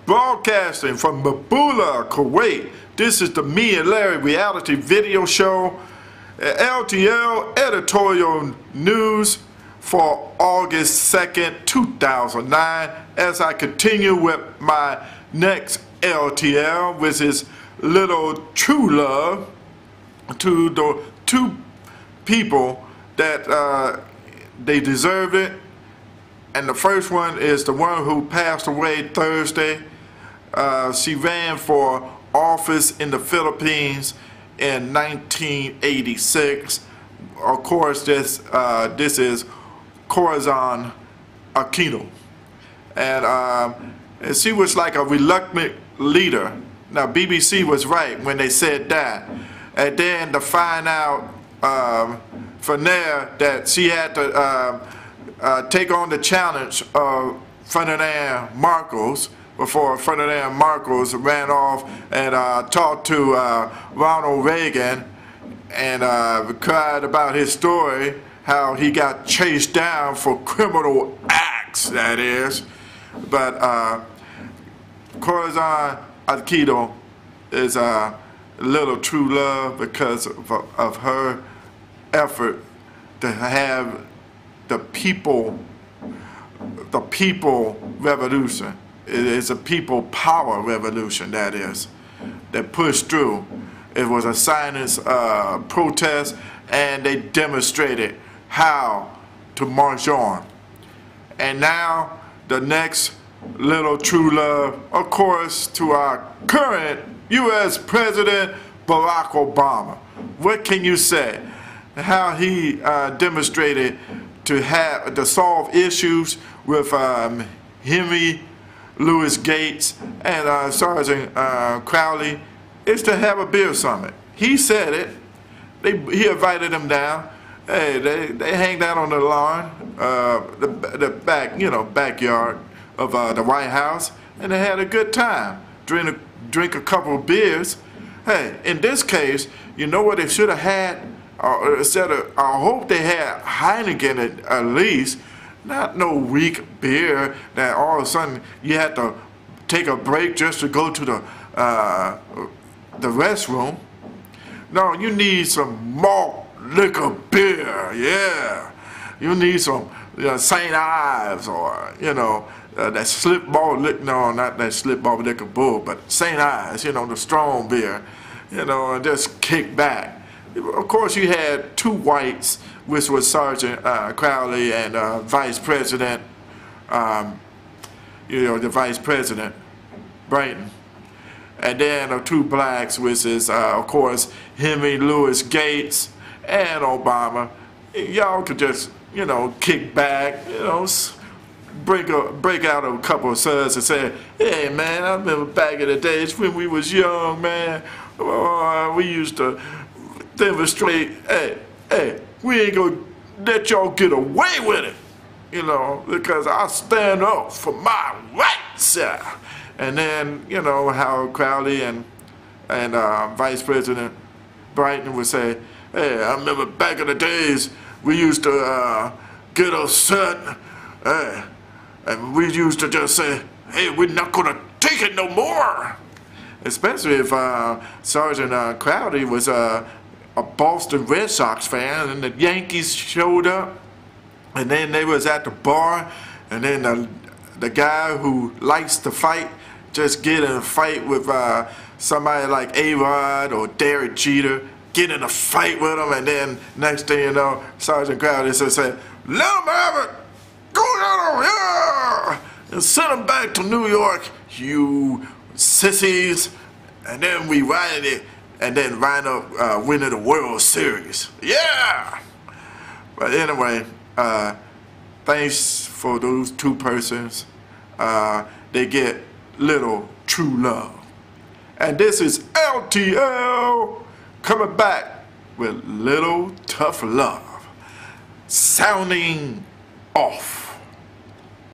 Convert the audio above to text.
Broadcasting from Babula, Kuwait. This is the Me and Larry reality video show. LTL editorial news for August 2nd, 2009. As I continue with my next LTL, which is Little True Love, to the two people that they deserved it. And the first one is the one who passed away Thursday. She ran for office in the Philippines in 1986. Of course, this is Corazon Aquino. And she was like a reluctant leader. Now, BBC was right when they said that. And then to find out from there that she had to take on the challenge of Ferdinand Marcos before Ferdinand Marcos ran off and talked to Ronald Reagan and cried about his story, how he got chased down for criminal acts, that is. But Corazon Aquino is a little true love because of her effort to have the people revolution. It is a people power revolution, that is, that pushed through. It was a silence protest, and they demonstrated how to march on. And now the next little true love, of course, to our current U.S. President Barack Obama. What can you say? How he demonstrated to solve issues with Henry Louis Gates and Sergeant Crowley is to have a beer summit. He said it. He invited them down. Hey, they hanged out on the lawn, the backyard of the White House, and they had a good time. Drink a couple of beers. Hey, in this case, you know what they should have had? I hope they had Heineken at least, not no weak beer that all of a sudden you had to take a break just to go to the restroom. No, you need some malt liquor beer, yeah. You need some St. Ives or, that slip ball liquor, no, not that slip ball liquor bull, but St. Ives, the strong beer, and just kick back. Of course, you had two whites, which was Sergeant Crowley and Vice President, the Vice President, Brighton. And then two blacks, which is, of course, Henry Louis Gates and Obama. Y'all could just, kick back, break out a couple of suds and say, hey, man, I remember back in the days when we was young, man. We used to demonstrate, hey, we ain't gonna let y'all get away with it, because I stand up for my rights. And then, how Crowley and Vice President Brighton would say, hey, I remember back in the days we used to get upset, and we used to just say, hey, we're not gonna take it no more. Especially if Sergeant Crowley was a Boston Red Sox fan, and the Yankees showed up, and then they was at the bar, and then the guy who likes to fight just get in a fight with somebody like A-Rod or Derek Jeter, get in a fight with him, and then next thing you know, Sergeant Crowley said, let him have it, go down, yeah, and send him back to New York, you sissies, and then we ride it, and then wind up winning the World Series. Yeah! But anyway, thanks for those two persons. They get little true love. And this is LTL coming back with little tough love. Sounding off.